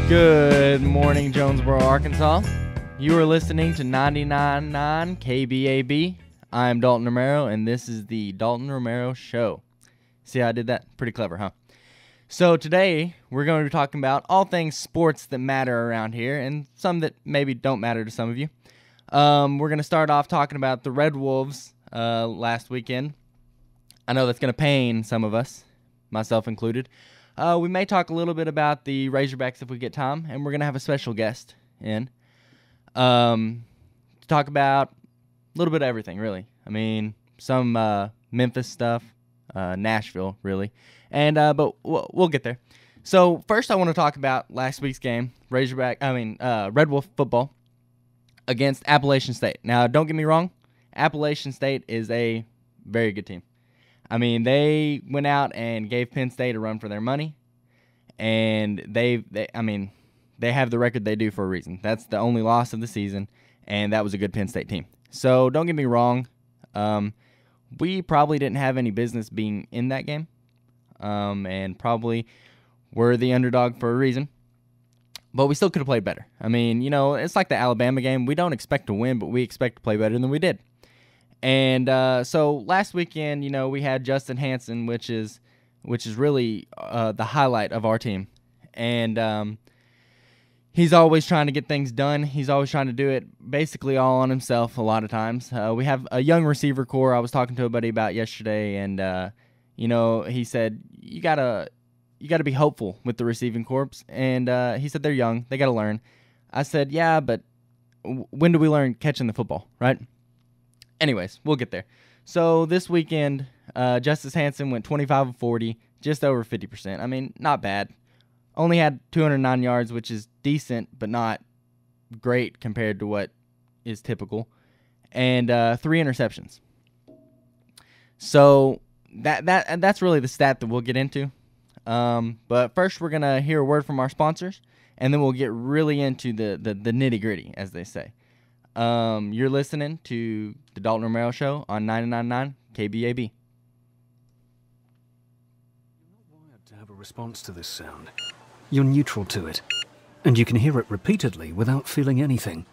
Good morning, Jonesboro, Arkansas. You are listening to 99.9 KBAB. I'm Dalton Romero, and this is the Dalton Romero Show. See how I did that? Pretty clever, huh? So today, we're going to be talking about all things sports that matter around here, and some that maybe don't matter to some of you. We're going to start off talking about the Red Wolves last weekend. I know that's going to pain some of us, myself included. We may talk a little bit about the Razorbacks if we get time, and we're going to have a special guest in to talk about a little bit of everything, really. I mean, some Memphis stuff, Nashville, really, and but we'll get there. So first, I want to talk about last week's game, Red Wolf football against Appalachian State. Now, don't get me wrong, Appalachian State is a very good team. I mean, they went out and gave Penn State a run for their money, and they have the record they do for a reason. That's the only loss of the season, and that was a good Penn State team. So don't get me wrong, we probably didn't have any business being in that game, and probably were the underdog for a reason, but we still could have played better. I mean, you know, it's like the Alabama game. We don't expect to win, but we expect to play better than we did. And so last weekend, you know, we had Justin Hansen, which is really the highlight of our team. And he's always trying to get things done. He's always trying to do it basically all on himself a lot of times. We have a young receiver core I was talking to a buddy about yesterday, and you know, he said you gotta be hopeful with the receiving corps. And he said they're young, they gotta learn. I said, yeah, but when do we learn catching the football, right? Anyways, we'll get there. So this weekend, Justice Hansen went 25 of 40, just over 50%. I mean, not bad. Only had 209 yards, which is decent, but not great compared to what is typical. And 3 interceptions. So that's really the stat that we'll get into. But first, we're going to hear a word from our sponsors, and then we'll get really into the nitty-gritty, as they say. You're listening to the Dalton Romero Show on 99.9 KBAB. You're not wired to have a response to this sound. You're neutral to it, and you can hear it repeatedly without feeling anything.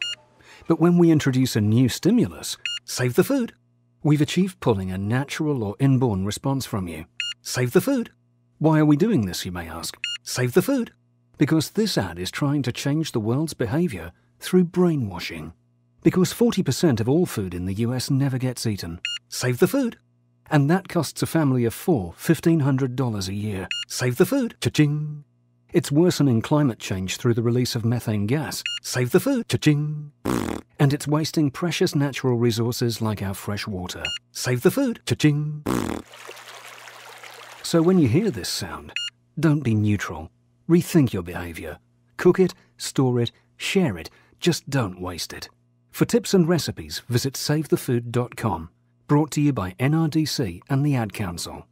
But when we introduce a new stimulus, save the food, we've achieved pulling a natural or inborn response from you. Save the food. Why are we doing this, you may ask? Save the food. Because this ad is trying to change the world's behavior through brainwashing. Because 40% of all food in the US never gets eaten. Save the food. And that costs a family of 4 $1,500 a year. Save the food. Cha-ching. It's worsening climate change through the release of methane gas. Save the food. Cha-ching. And it's wasting precious natural resources like our fresh water. Save the food. Cha-ching. So when you hear this sound, don't be neutral. Rethink your behavior. Cook it, store it, share it. Just don't waste it. For tips and recipes, visit savethefood.com. Brought to you by NRDC and the Ad Council.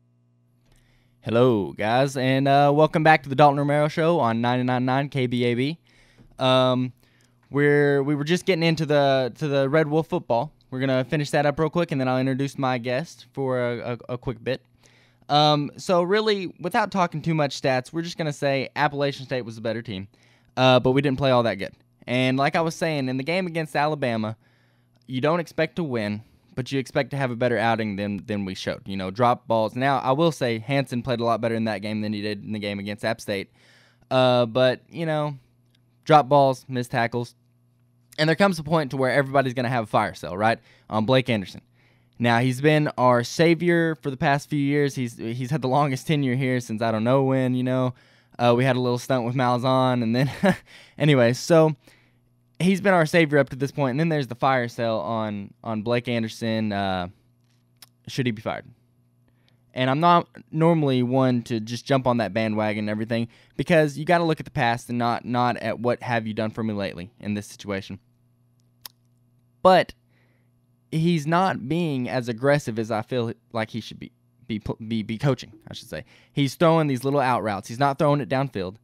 Hello, guys, and welcome back to the Dalton Romero Show on 99.9 KBAB. We were just getting into the Red Wolf football. We're gonna finish that up real quick, and then I'll introduce my guest for a quick bit. So really, without talking too much stats, we're just gonna say Appalachian State was the better team, but we didn't play all that good. And like I was saying, in the game against Alabama, you don't expect to win, but you expect to have a better outing than we showed. You know, drop balls. Now, I will say Hansen played a lot better in that game than he did in the game against App State. But, you know, drop balls, missed tackles. And there comes a point to where everybody's going to have a fire sale, right, on Blake Anderson. Now, he's been our savior for the past few years. He's had the longest tenure here since I don't know when, you know. We had a little stunt with Malzahn, and then anyway, so he's been our savior up to this point. And then there's the fire sale on Blake Anderson. Should he be fired? And I'm not normally one to just jump on that bandwagon and everything, because you got to look at the past and not at what have you done for me lately in this situation. But he's not being as aggressive as I feel like he should be coaching, I should say. He's throwing these little out routes. He's not throwing it downfield.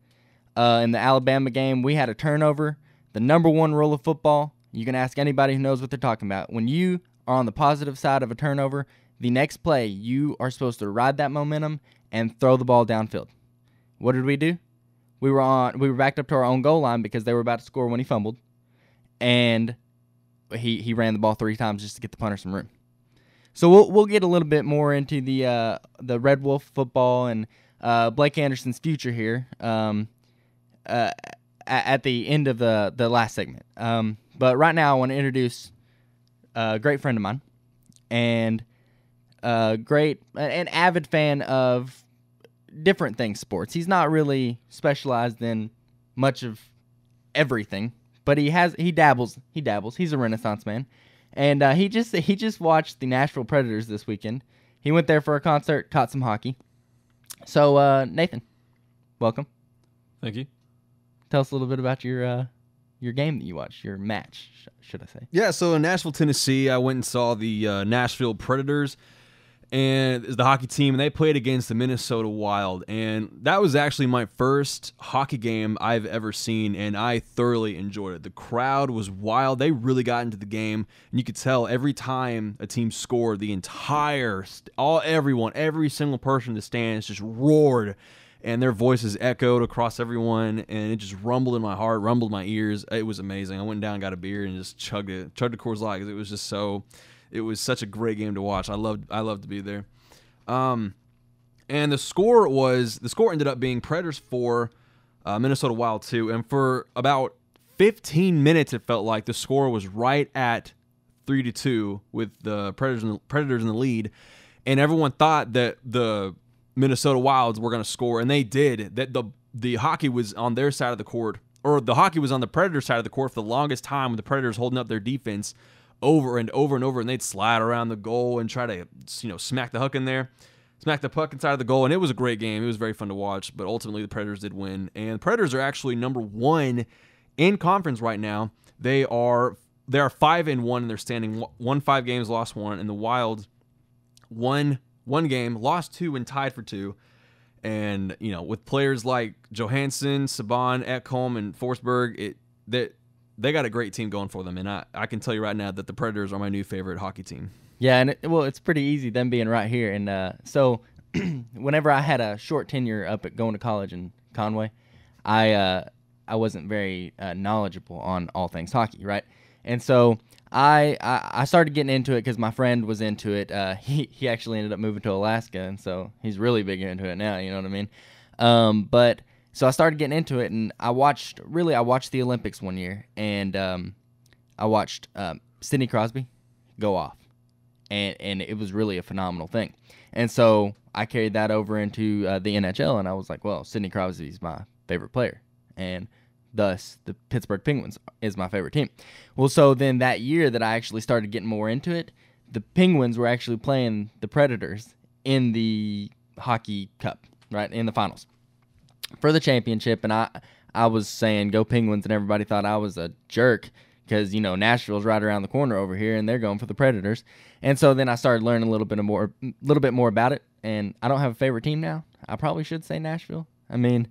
In the Alabama game, we had a turnover. The number one rule of football, you can ask anybody who knows what they're talking about. When you are on the positive side of a turnover, the next play, you are supposed to ride that momentum and throw the ball downfield. What did we do? We were backed up to our own goal line because they were about to score when he fumbled, and he ran the ball 3 times just to get the punter some room. So we'll get a little bit more into the Red Wolf football and Blake Anderson's future here at the end of the last segment. But right now I want to introduce a great friend of mine and an avid fan of different things sports. He's not really specialized in much of everything, but he dabbles. He's a Renaissance man. And he just watched the Nashville Predators this weekend. He went there for a concert, taught some hockey. So Nathan, welcome. Thank you. Tell us a little bit about your game that you watched, your match, should I say? Yeah, so in Nashville, Tennessee, I went and saw the Nashville Predators, and it's the hockey team, and they played against the Minnesota Wild, and that was actually my first hockey game I've ever seen, and I thoroughly enjoyed it. The crowd was wild. They really got into the game, and you could tell every time a team scored, the entire, every single person in the stands just roared, and their voices echoed across everyone, and it just rumbled in my heart, rumbled in my ears. It was amazing. I went down, got a beer, and just chugged the Coors Light because it was just so... It was such a great game to watch. I loved to be there. And the score ended up being Predators 4, Minnesota Wild 2. And for about 15 minutes, it felt like the score was right at 3-2 with the Predators in the lead. And everyone thought that the Minnesota Wilds were going to score, and they did. That the hockey was on their side of the court, or the hockey was on the Predators side of the court for the longest time, with the Predators holding up their defense over and over and over, and they'd slide around the goal and try to, smack the puck inside of the goal, and it was a great game. It was very fun to watch, but ultimately the Predators did win, and the Predators are actually number 1 in conference right now. They are 5-1 in their standing, won 5 games, lost 1, and the Wild won 1 game, lost 2, and tied for 2. And with players like Johansson, Saban, Ekholm, and Forsberg, they got a great team going for them, and I can tell you right now that the Predators are my new favorite hockey team. Yeah, and it's pretty easy them being right here. And so whenever I had a short tenure up at going to college in Conway, I wasn't very knowledgeable on all things hockey, right? And so I started getting into it because my friend was into it. He actually ended up moving to Alaska, and so he's really big into it now, you know what I mean? So I started getting into it, and I watched the Olympics one year, and I watched Sidney Crosby go off, and it was really a phenomenal thing. And so I carried that over into the NHL, and I was like, well, Sidney Crosby's my favorite player, and thus the Pittsburgh Penguins is my favorite team. Well, so then that year that I actually started getting more into it, the Penguins were actually playing the Predators in the Hockey Cup, right, in the finals for the championship, and I was saying go Penguins, and everybody thought I was a jerk because Nashville's right around the corner over here, and they're going for the Predators. And so then I started learning a little bit more about it, and I don't have a favorite team now. I probably should say Nashville. I mean,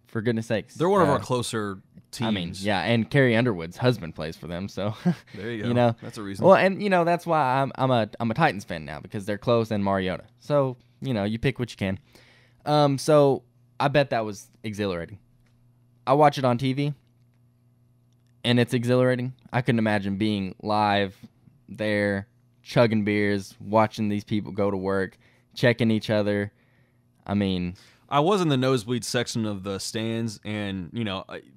for goodness sakes, they're one of our closer teams. I mean, yeah, and Carrie Underwood's husband plays for them, so there you go. That's a reason. Well, and that's why I'm a Titans fan now, because they're close and Mariota. So you pick what you can. So I bet that was exhilarating. I watch it on TV, and it's exhilarating. I couldn't imagine being live there, chugging beers, watching these people go to work, checking each other. I mean, I was in the nosebleed section of the stands, and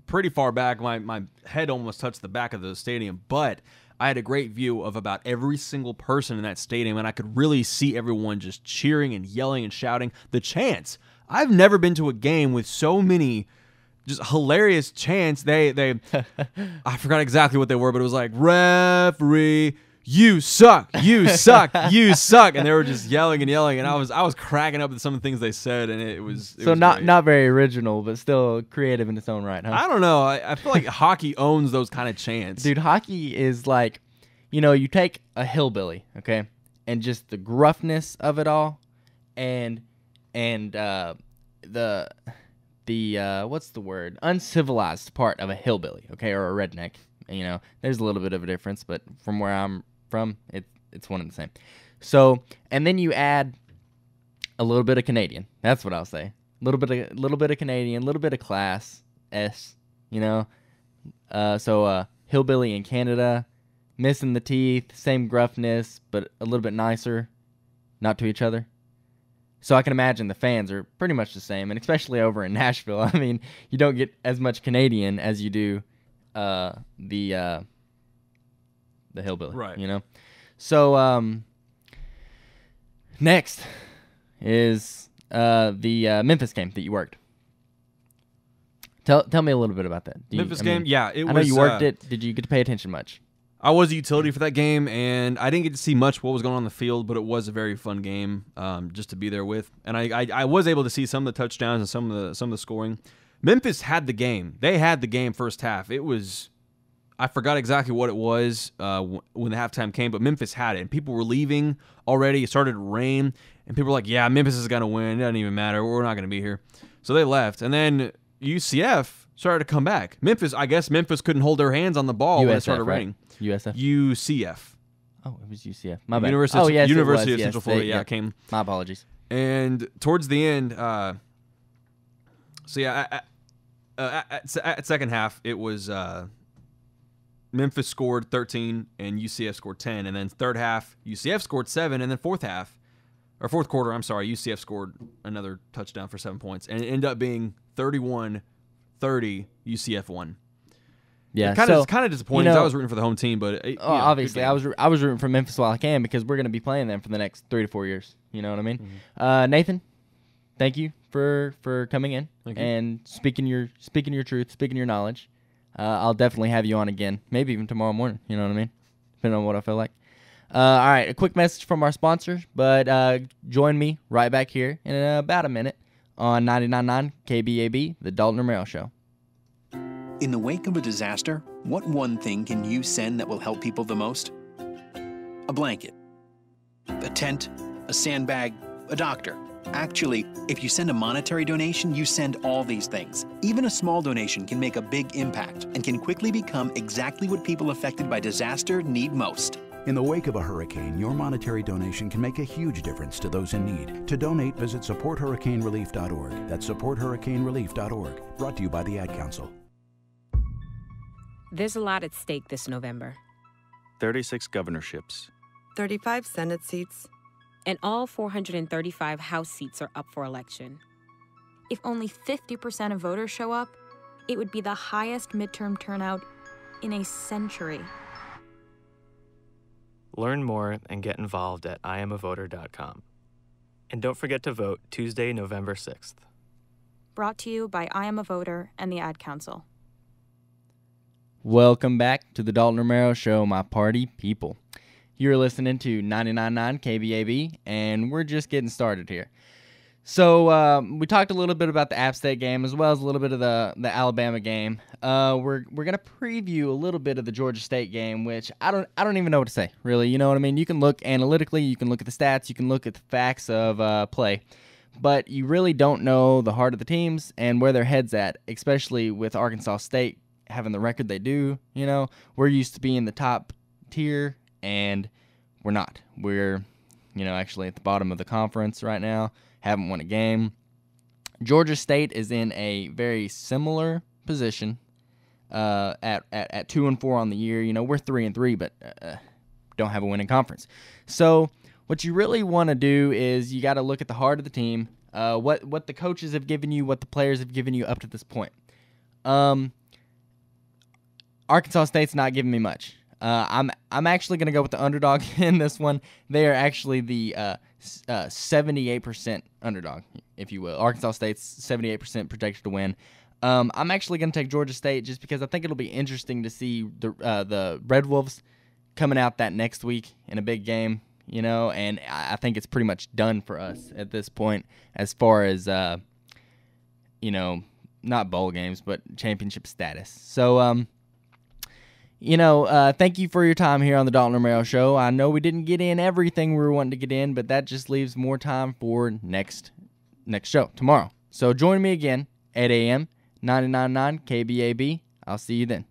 pretty far back. My head almost touched the back of the stadium, but I had a great view of about every single person in that stadium, and I could really see everyone just cheering and yelling and shouting. The chants. I've never been to a game with so many just hilarious chants. They I forgot exactly what they were, but it was like, referee, you suck, you suck, you suck. And they were just yelling and yelling, and I was cracking up at some of the things they said, and it was not very original, but still creative in its own right, huh? I don't know. I feel like hockey owns those kind of chants. Dude, hockey is like, you take a hillbilly, okay, and just the gruffness of it all, and the what's the word? Uncivilized part of a hillbilly, okay, or a redneck. There's a little bit of a difference, but from where I'm from, it's one and the same. So, and then you add a little bit of Canadian. That's what I'll say. little bit of Canadian, a little bit of class, you know. So hillbilly in Canada, missing the teeth, same gruffness, but a little bit nicer, not to each other. So I can imagine the fans are pretty much the same, and especially over in Nashville. I mean, you don't get as much Canadian as you do the hillbilly, right? You know. So next is the Memphis game that you worked. Tell me a little bit about that. Memphis game, yeah. I know you worked it. Did you get to pay attention much? I was a utility for that game, and I didn't get to see much what was going on the field, but it was a very fun game just to be there with. And I was able to see some of the touchdowns and some of the scoring. Memphis had the game. They had the game first half. It was, I forgot exactly what it was when the halftime came, but Memphis had it. And people were leaving already. It started to rain, and people were like, yeah, Memphis is going to win. It doesn't even matter. We're not going to be here. So they left. And then UCF started to come back. I guess Memphis couldn't hold their hands on the ball when it started raining. USF? UCF. Oh, it was UCF. My bad. University of Central Florida. Yeah, it came. My apologies. And towards the end, at second half, it was Memphis scored 13 and UCF scored 10. And then third half, UCF scored 7. And then fourth quarter, UCF scored another touchdown for 7 points. And it ended up being 31-30, UCF won. Yeah, it's kind of disappointing. You know, I was rooting for the home team, but obviously I was rooting for Memphis while I can, because we're going to be playing them for the next 3 to 4 years. You know what I mean? Mm-hmm. Nathan, thank you for coming in and speaking your truth, speaking your knowledge. I'll definitely have you on again, maybe even tomorrow morning. You know what I mean? Depending on what I feel like. All right, a quick message from our sponsors, but join me right back here in about a minute on 99.9 KBAB, the Dalton Romero Show. In the wake of a disaster, what one thing can you send that will help people the most? A blanket, a tent, a sandbag, a doctor. Actually, if you send a monetary donation, you send all these things. Even a small donation can make a big impact and can quickly become exactly what people affected by disaster need most. In the wake of a hurricane, your monetary donation can make a huge difference to those in need. To donate, visit supporthurricanerelief.org. That's supporthurricanerelief.org. Brought to you by the Ad Council. There's a lot at stake this November. 36 governorships. 35 Senate seats. And all 435 House seats are up for election. If only 50% of voters show up, it would be the highest midterm turnout in a century. Learn more and get involved at iamavoter.com. And don't forget to vote Tuesday, November 6th. Brought to you by I Am a Voter and the Ad Council. Welcome back to the Dalton Romero Show, my party people. You're listening to 99.9 KBAB, and we're just getting started here. So we talked a little bit about the App State game as well as a little bit of the Alabama game. We're gonna preview a little bit of the Georgia State game, which I don't even know what to say, really. You know what I mean? You can look analytically, you can look at the stats, you can look at the facts of play, but you really don't know the heart of the teams and where their head's at, especially with Arkansas State having the record they do. You know, we're used to being the top tier, and we're not. We're, actually at the bottom of the conference right now. Haven't won a game. Georgia State is in a very similar position at 2-4 on the year. We're 3-3, but don't have a winning conference. So what you really want to do is you got to look at the heart of the team, what the coaches have given you, what the players have given you up to this point. Arkansas State's not giving me much. I'm actually going to go with the underdog in this one. They are actually the 78% underdog, if you will. Arkansas State's 78% projected to win. I'm actually going to take Georgia State just because I think it'll be interesting to see the Red Wolves coming out that next week in a big game, and I think it's pretty much done for us at this point as far as, not bowl games, but championship status. So, thank you for your time here on the Dalton Romero Show. I know we didn't get in everything we were wanting to get in, but that just leaves more time for next show, tomorrow. So join me again, 8 a.m., 99.9 KBAB. I'll see you then.